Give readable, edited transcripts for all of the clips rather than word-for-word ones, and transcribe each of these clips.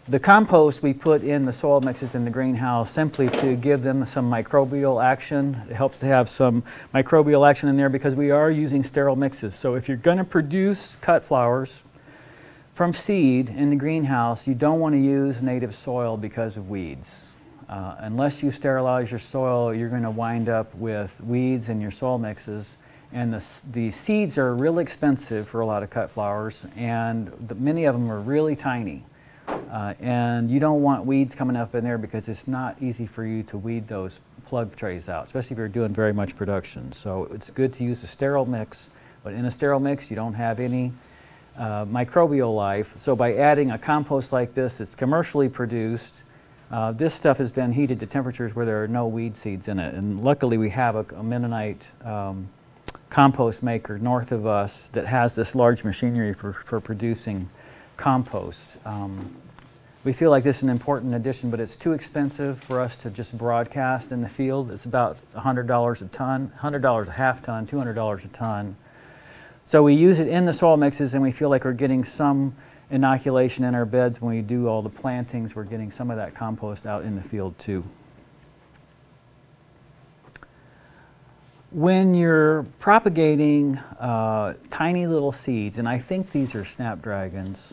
The compost we put in the soil mixes in the greenhouse simply to give them some microbial action. It helps to have some microbial action in there because we are using sterile mixes. So if you're going to produce cut flowers from seed in the greenhouse, you don't want to use native soil because of weeds. Unless you sterilize your soil, you're going to wind up with weeds in your soil mixes. And the seeds are really expensive for a lot of cut flowers, and many of them are really tiny. And you don't want weeds coming up in there because it's not easy for you to weed those plug trays out, especially if you're doing very much production. So it's good to use a sterile mix, but in a sterile mix you don't have any microbial life. So by adding a compost like this that's commercially produced, this stuff has been heated to temperatures where there are no weed seeds in it. And luckily we have a Mennonite compost maker north of us that has this large machinery for producing compost. We feel like this is an important addition, but it's too expensive for us to just broadcast in the field. It's about $100 a ton, $100 a half ton, $200 a ton. So we use it in the soil mixes, and we feel like we're getting some inoculation in our beds when we do all the plantings. We're getting some of that compost out in the field too. When you're propagating tiny little seeds, and I think these are snapdragons,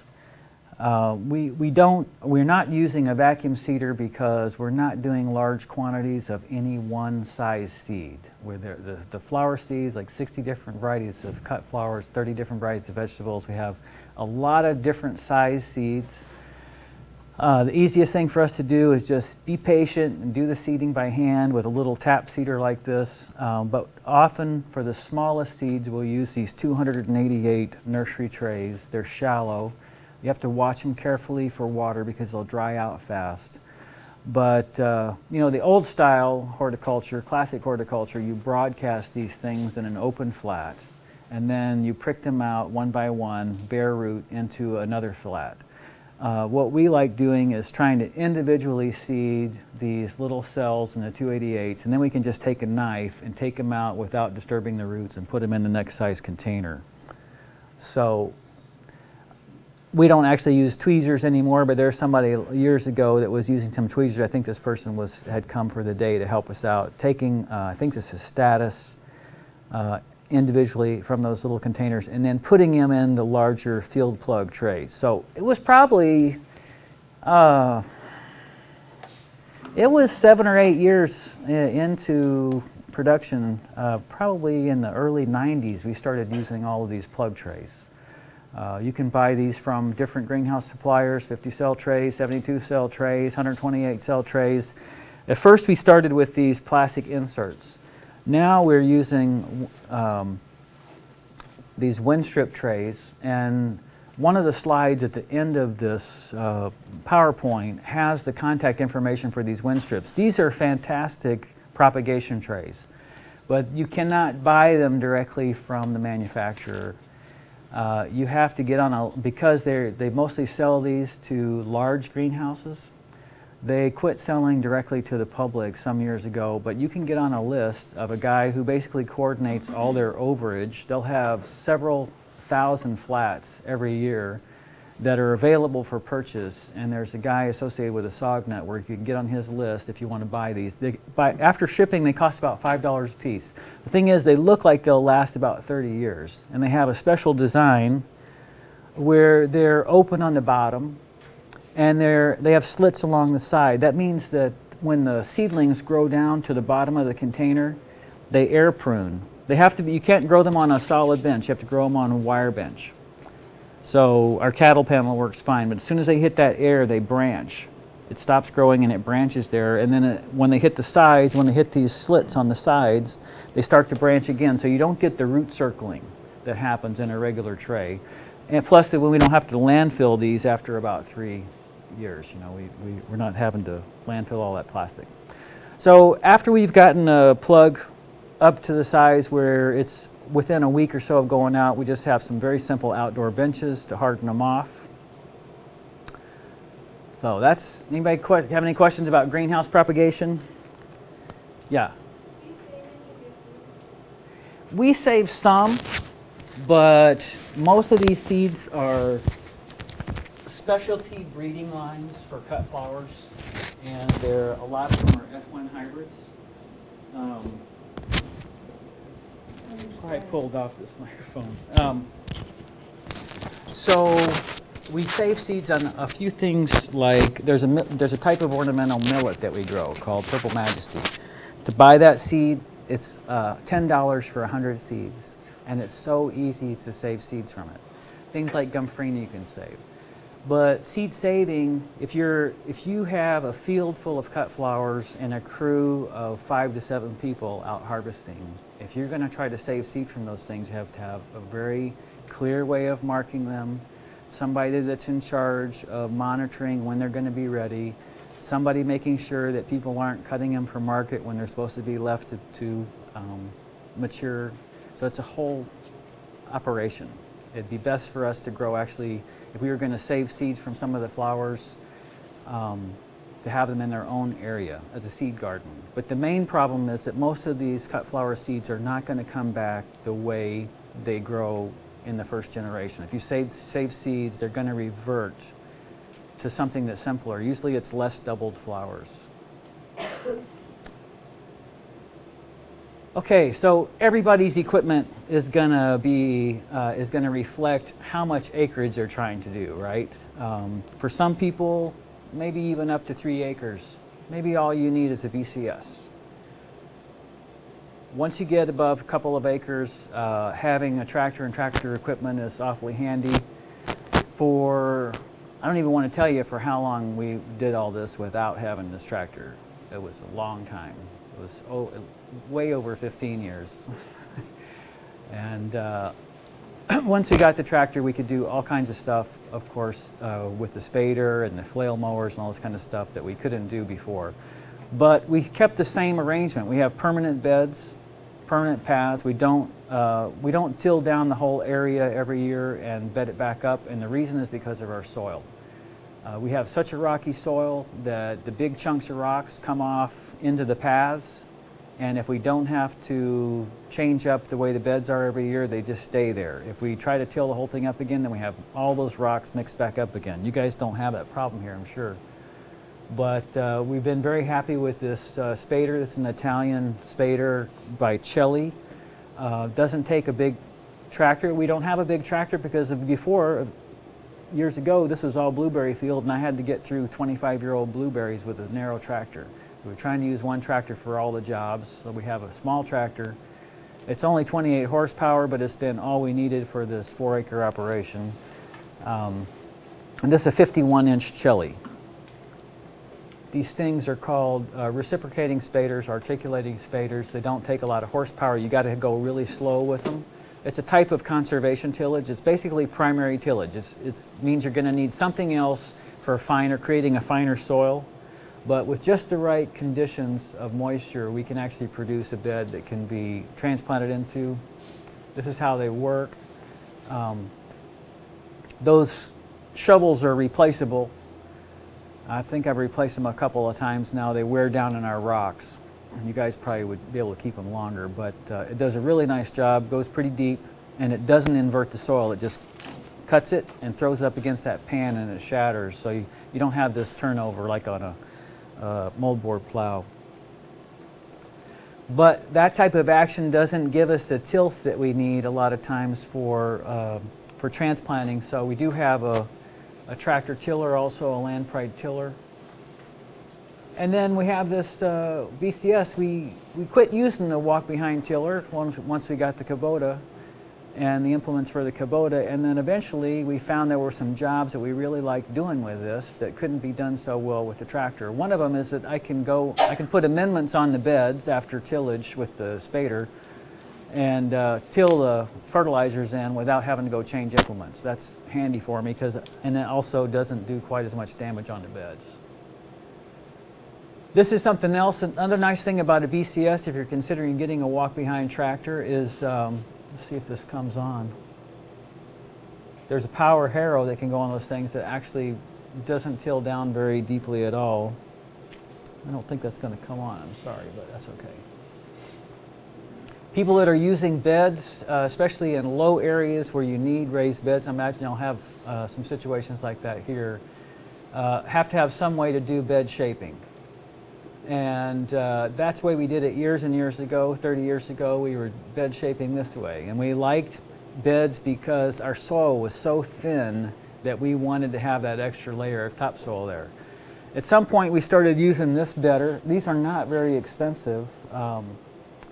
we're not using a vacuum seeder because we're not doing large quantities of any one size seed. Where the flower seeds, like 60 different varieties of cut flowers, 30 different varieties of vegetables. We have a lot of different size seeds. The easiest thing for us to do is just be patient and do the seeding by hand with a little tap seeder like this. But often for the smallest seeds, we'll use these 288 nursery trays. They're shallow. You have to watch them carefully for water because they'll dry out fast. But you know, the old style horticulture, classic horticulture, you broadcast these things in an open flat, and then you prick them out one by one, bare root, into another flat. What we like doing is trying to individually seed these little cells in the 288s, and then we can just take a knife and take them out without disturbing the roots and put them in the next size container. So we don't actually use tweezers anymore, but there's somebody years ago that was using some tweezers. I think this person had come for the day to help us out, taking, I think this is status, individually from those little containers, and then putting them in the larger field plug trays. So it was probably, it was 7 or 8 years into production, probably in the early 90s, we started using all of these plug trays. You can buy these from different greenhouse suppliers, 50 cell trays, 72 cell trays, 128 cell trays. At first we started with these plastic inserts. Now we're using these wind strip trays, and one of the slides at the end of this PowerPoint has the contact information for these wind strips. These are fantastic propagation trays, but you cannot buy them directly from the manufacturer. You have to get on a, because they mostly sell these to large greenhouses. They quit selling directly to the public some years ago, but you can get on a list of a guy who basically coordinates all their overage. They'll have several thousand flats every year that are available for purchase, and there's a guy associated with a SOG network. You can get on his list if you want to buy these. After shipping, they cost about $5 a piece. The thing is, they look like they'll last about 30 years, and they have a special design where they're open on the bottom, and they have slits along the side. That means that when the seedlings grow down to the bottom of the container, they air prune. They have to be, you can't grow them on a solid bench. You have to grow them on a wire bench. So our cattle panel works fine, but as soon as they hit that air, they branch. It stops growing and it branches there, and then when they hit the sides, when they hit these slits on the sides, they start to branch again, so you don't get the root circling that happens in a regular tray. And plus, that when we don't have to landfill these after about 3 years, you know, we're not having to landfill all that plastic. So after we've gotten a plug up to the size where it's within a week or so of going out, we just have some very simple outdoor benches to harden them off. So that's, anybody have any questions about greenhouse propagation? Yeah? Do you save any of your seeds? We save some, but most of these seeds are specialty breeding lines for cut flowers, and a lot of them are F1 hybrids. I pulled off this microphone. So we save seeds on a few things, like there's a type of ornamental millet that we grow called Purple Majesty. To buy that seed, it's $10 for 100 seeds, and it's so easy to save seeds from it. Things like Gumfrenia you can save. But seed saving, if you have a field full of cut flowers and a crew of 5 to 7 people out harvesting, if you're going to try to save seed from those things, you have to have a very clear way of marking them, somebody that's in charge of monitoring when they're going to be ready, somebody making sure that people aren't cutting them for market when they're supposed to be left to mature. So it's a whole operation. It'd be best for us to grow, actually, if we were going to save seeds from some of the flowers, to have them in their own area as a seed garden. But the main problem is that most of these cut flower seeds are not going to come back the way they grow in the first generation. If you save seeds, they're going to revert to something that's simpler. Usually it's less doubled flowers. Okay, so everybody's equipment is gonna reflect how much acreage they're trying to do, right? For some people, maybe even up to 3 acres. Maybe all you need is a VCS. Once you get above a couple of acres, having a tractor and tractor equipment is awfully handy. I don't even want to tell you for how long we did all this without having this tractor. It was a long time. It was way over 15 years. And once we got the tractor, we could do all kinds of stuff, of course, with the spader and the flail mowers and all this kind of stuff that we couldn't do before. But we kept the same arrangement. We have permanent beds, permanent paths. We don't till down the whole area every year and bed it back up, and the reason is because of our soil. We have such a rocky soil that the big chunks of rocks come off into the paths, and if we don't have to change up the way the beds are every year, they just stay there. If we try to till the whole thing up again, then we have all those rocks mixed back up again. You guys don't have that problem here, I'm sure. But we've been very happy with this spader. It's an Italian spader by Celli. Doesn't take a big tractor. We don't have a big tractor because before, years ago, this was all blueberry field, and I had to get through 25-year-old blueberries with a narrow tractor. We were trying to use one tractor for all the jobs, so we have a small tractor. It's only 28 horsepower, but it's been all we needed for this 4-acre operation. And this is a 51-inch Celli. These things are called reciprocating spaders, articulating spaders. They don't take a lot of horsepower. You got to go really slow with them. It's a type of conservation tillage. It's basically primary tillage. It means you're going to need something else for creating a finer soil. But with just the right conditions of moisture, we can actually produce a bed that can be transplanted into. This is how they work. Those shovels are replaceable. I think I've replaced them a couple of times now. They wear down in our rocks. And you guys probably would be able to keep them longer, but it does a really nice job, goes pretty deep, and it doesn't invert the soil. It just cuts it and throws it up against that pan and it shatters. So you don't have this turnover like on a moldboard plow. But that type of action doesn't give us the tilth that we need a lot of times for transplanting. So we do have a tractor tiller, also a land pride tiller. And then we have this VCS. We quit using the walk-behind tiller once we got the Kubota and the implements for the Kubota. And then eventually we found there were some jobs that we really liked doing with this that couldn't be done so well with the tractor. One of them is that I can put amendments on the beds after tillage with the spader and till the fertilizers in without having to go change implements. That's handy for me, and it also doesn't do quite as much damage on the beds. This is something else. Another nice thing about a BCS, if you're considering getting a walk-behind tractor, is, let's see if this comes on. There's a power harrow that can go on those things that actually doesn't till down very deeply at all. I don't think that's going to come on, I'm sorry, but that's okay. People that are using beds, especially in low areas where you need raised beds, I imagine you'll have some situations like that here, have to have some way to do bed shaping. And that's the way we did it years and years ago. 30 years ago, we were bed shaping this way. And we liked beds because our soil was so thin that we wanted to have that extra layer of topsoil there. At some point, we started using this better. These are not very expensive,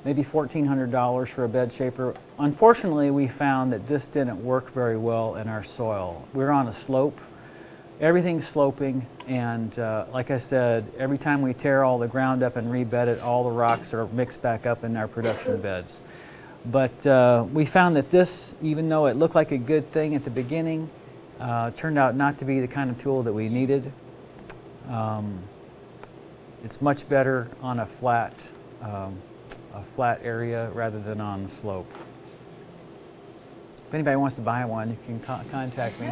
maybe $1,400 for a bed shaper. Unfortunately, we found that this didn't work very well in our soil. We're on a slope. Everything's sloping, and like I said, every time we tear all the ground up and rebed it, all the rocks are mixed back up in our production beds. But we found that this, even though it looked like a good thing at the beginning, turned out not to be the kind of tool that we needed. It's much better on a flat area rather than on the slope. If anybody wants to buy one, you can contact me.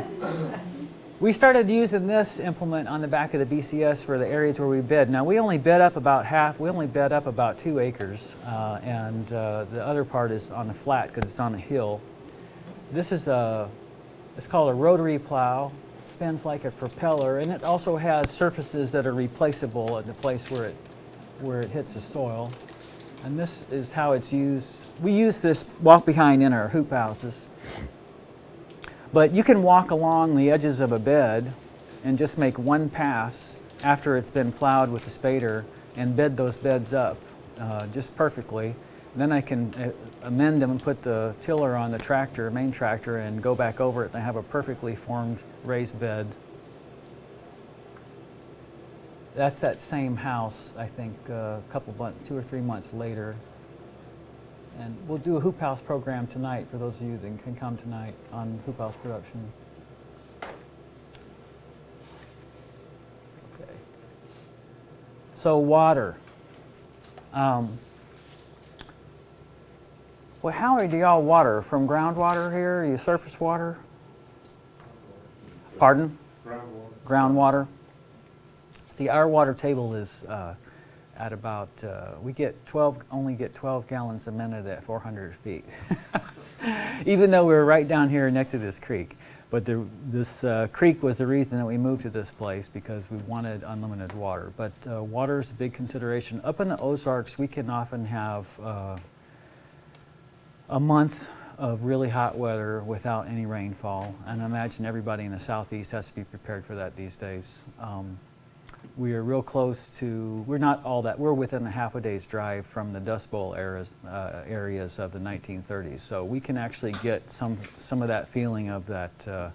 We started using this implement on the back of the BCS for the areas where we bed. Now we only bed up about half, we only bed up about 2 acres, and the other part is on the flat because it's on a hill. This is it's called a Rotary Plow. It spins like a propeller, and it also has surfaces that are replaceable at the place where it hits the soil. And this is how it's used. We use this walk behind in our hoop houses. But you can walk along the edges of a bed and just make one pass after it's been plowed with the spader and bed those beds up just perfectly. And then I can amend them and put the tiller on the tractor, main tractor, and go back over it and I have a perfectly formed raised bed. That's that same house, I think, a couple months, 2 or 3 months later. And we'll do a hoop house program tonight for those of you that can come tonight on hoop house production. Okay. So water. Well, how do y'all water? From groundwater here? Are you surface water? Pardon? Groundwater. Groundwater. See, our water table is at about, we only get 12 gallons a minute at 400 feet. Even though we were right down here next to this creek. But this creek was the reason that we moved to this place because we wanted unlimited water. But water is a big consideration. Up in the Ozarks, we can often have a month of really hot weather without any rainfall. And I imagine everybody in the southeast has to be prepared for that these days. We are real close to, we're within a half a day's drive from the Dust Bowl areas of the 1930s. So we can actually get some of that feeling of that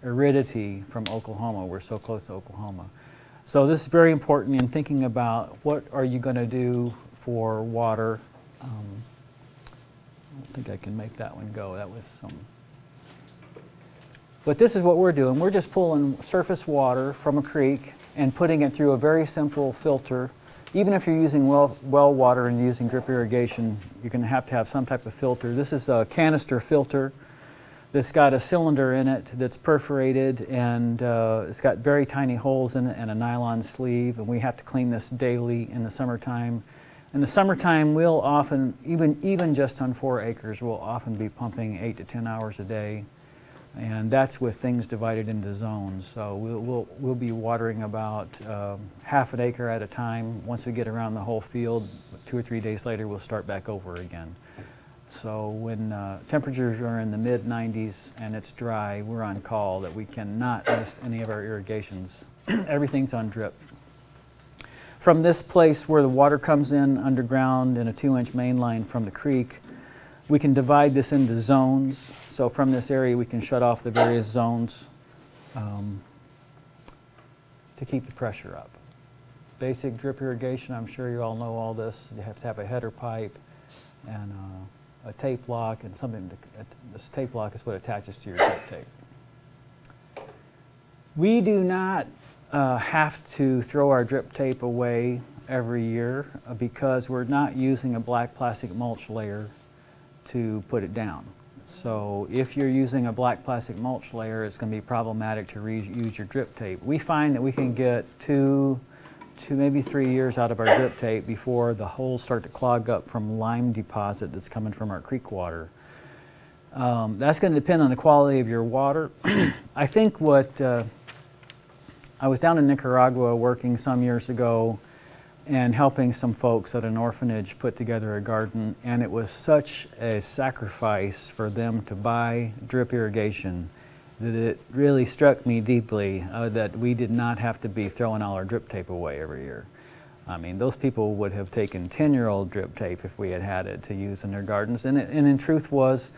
aridity from Oklahoma. We're so close to Oklahoma. So this is very important in thinking about what are you going to do for water. I don't think I can make that one go. That was some. But this is what we're doing. We're just pulling surface water from a creek and putting it through a very simple filter. Even if you're using well water and using drip irrigation, you're going to have some type of filter. This is a canister filter that's got a cylinder in it that's perforated, and it's got very tiny holes in it and a nylon sleeve, and we have to clean this daily in the summertime. In the summertime, we'll often, even just on 4 acres, we'll often be pumping 8 to 10 hours a day. And that's with things divided into zones. So we'll be watering about half an acre at a time. Once we get around the whole field, 2 or 3 days later, we'll start back over again. So when temperatures are in the mid-90s and it's dry, we're on call that we cannot miss any of our irrigations. Everything's on drip. From this place where the water comes in underground in a 2-inch main line from the creek, we can divide this into zones. So from this area, we can shut off the various zones to keep the pressure up. Basic drip irrigation, I'm sure you all know all this. You have to have a header pipe and a tape lock and something. This tape lock is what attaches to your drip tape. We do not have to throw our drip tape away every year because we're not using a black plastic mulch layer to put it down. So if you're using a black plastic mulch layer, it's going to be problematic to reuse your drip tape. We find that we can get 2 2, maybe 3 years out of our drip tape before the holes start to clog up from lime deposit that's coming from our creek water. That's going to depend on the quality of your water. I think I was down in Nicaragua working some years ago and helping some folks at an orphanage put together a garden, and it was such a sacrifice for them to buy drip irrigation that it really struck me deeply that we did not have to be throwing all our drip tape away every year. I mean, those people would have taken 10-year-old drip tape if we had had it to use in their gardens, and in truth was,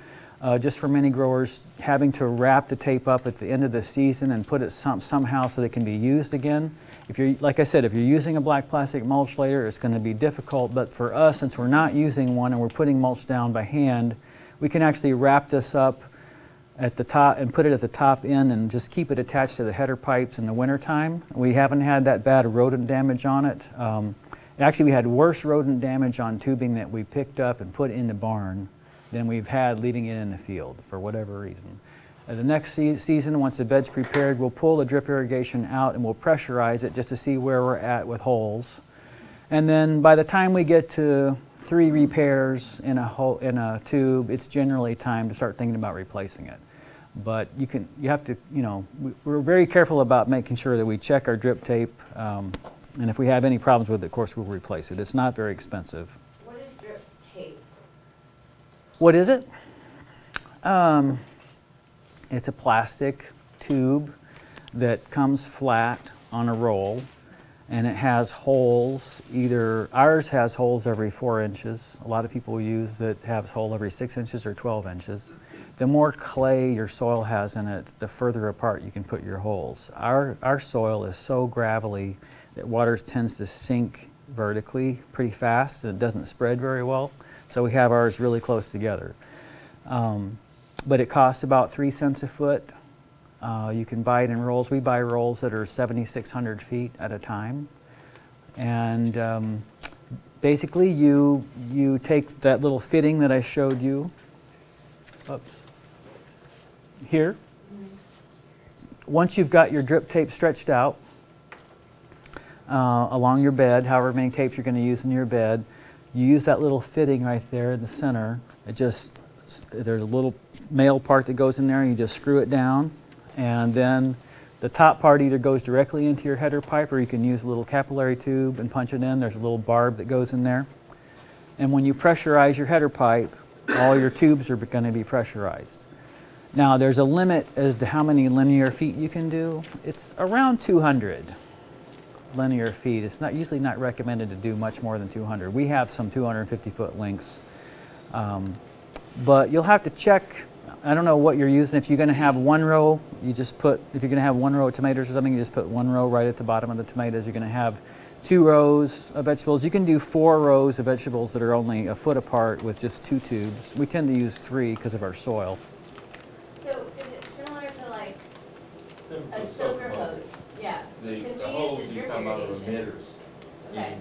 just for many growers, having to wrap the tape up at the end of the season and put it somehow so that it can be used again. If you're, like I said, if you're using a black plastic mulch layer, it's going to be difficult, but for us, since we're not using one and we're putting mulch down by hand, we can actually wrap this up at the top and put it at the top end and just keep it attached to the header pipes in the wintertime. We haven't had that bad rodent damage on it. Actually, we had worse rodent damage on tubing that we picked up and put in the barn than we've had leaving it in the field for whatever reason. The next season, once the bed's prepared, we'll pull the drip irrigation out and we'll pressurize it just to see where we're at with holes. And then by the time we get to 3 repairs in a tube, it's generally time to start thinking about replacing it. But you have to, we're very careful about making sure that we check our drip tape, and if we have any problems with it, of course, we'll replace it. It's not very expensive. What is drip tape? What is it? It's a plastic tube that comes flat on a roll, and it has holes. Ours has holes every 4 inches. A lot of people use that have holes every 6 inches or 12 inches. The more clay your soil has in it, the further apart you can put your holes. Our soil is so gravelly that water tends to sink vertically pretty fast, and it doesn't spread very well. So we have ours really close together. But it costs about 3 cents a foot. You can buy it in rolls. We buy rolls that are 7,600 feet at a time. And basically you take that little fitting that I showed you, oops, here. Once you've got your drip tape stretched out along your bed, however many tapes you're going to use in your bed, you use that little fitting right there in the center. There's a little male part that goes in there, and you just screw it down, and then the top part either goes directly into your header pipe, or you can use a little capillary tube and punch it in. There's a little barb that goes in there. And when you pressurize your header pipe, all your tubes are going to be pressurized. Now, there's a limit as to how many linear feet you can do. It's around 200 linear feet. It's usually not recommended to do much more than 200. We have some 250-foot links. But you'll have to check, I don't know what you're using. If you're going to have one row, if you're going to have 1 row of tomatoes or something, you just put 1 row right at the bottom of the tomatoes. You're going to have 2 rows of vegetables. You can do 4 rows of vegetables that are only a foot apart with just 2 tubes. We tend to use 3 because of our soil. So is it similar to like a soaker hose? Yeah. The hose you come out of emitters. Okay.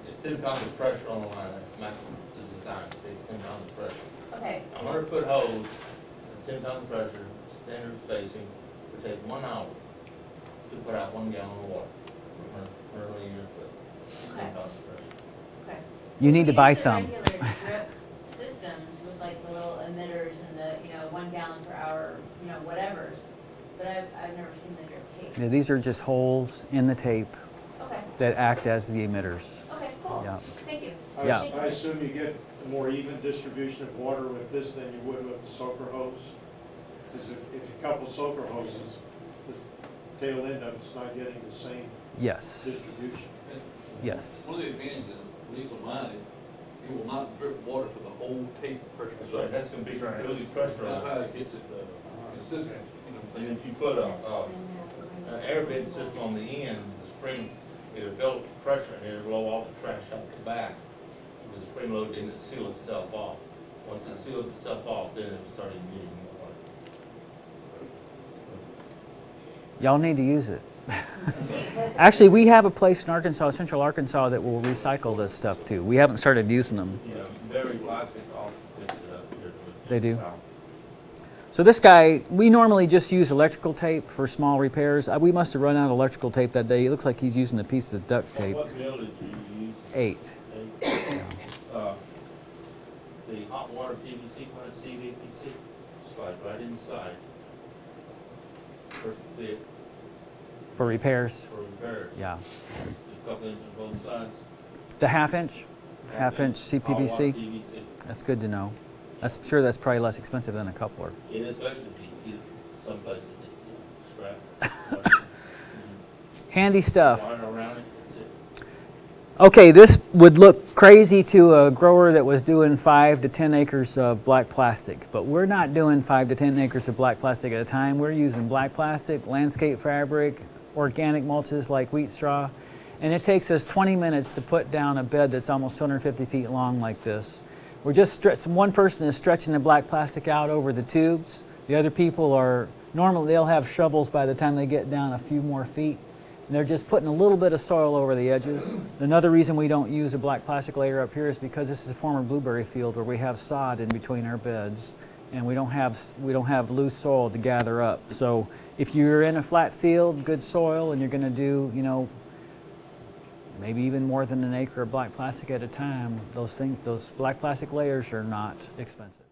It's 10 pounds of pressure on the line. That's maximum design. It's 10 pounds of pressure. Okay. A 100-foot hose, 10 pounds of pressure, standard spacing, would take 1 hour to put out 1 gallon of water. 100 linear foot. 10 pounds of pressure. Okay. You need to buy We use the some. regular drip systems with like the little emitters and the 1 gallon per hour, whatever's. But I've never seen the drip tape. Yeah, these are just holes in the tape Okay. that act as the emitters. Okay. Cool. Yeah. Thank you. Yeah. I assume you get a more even distribution of water with this than you would with the soaker hose? Because if you couple soaker hoses, the tail end of it's not getting the same Yes. distribution. Yes. One of the advantages, at least on mine, it will not drip water to the whole tape pressure. That's right. That's going to be really pressure That's on how it. it gets it consistent, And if you put an air vent system on the end, the spring, it'll build pressure and it'll blow all the trash out the back. The spring load didn't seal itself off. Once it seals itself off, then it'll start emitting more water. Y'all need to use it. Actually, we have a place in Arkansas, Central Arkansas, that will recycle this stuff too. We haven't started using them. Yeah, very plastic off. They do? So this guy, we normally just use electrical tape for small repairs. We must have run out of electrical tape that day. It looks like he's using a piece of duct tape. What mill did you use? 8. The hot water PVC part, CVPC, slide right inside. Perfect fit For repairs? for repairs. Yeah. A couple inches on both sides. The half-inch Hot CPVC? water PVC. That's good to know. I'm sure that's probably less expensive than a coupler. It is specialty, some places that scrap. Handy stuff. Wire around it, that's it. Okay, this would look crazy to a grower that was doing 5 to 10 acres of black plastic, but we're not doing 5 to 10 acres of black plastic at a time. We're using black plastic, landscape fabric, organic mulches like wheat straw, and it takes us 20 minutes to put down a bed that's almost 250 feet long like this. We're just one person is stretching the black plastic out over the tubes. The other people are, normally they'll have shovels by the time they get down a few more feet. And they're just putting a little bit of soil over the edges. Another reason we don't use a black plastic layer up here is because this is a former blueberry field where we have sod in between our beds, and we don't have loose soil to gather up. So if you're in a flat field, good soil, and you're going to do, you know, maybe even more than an acre of black plastic at a time, those black plastic layers are not expensive.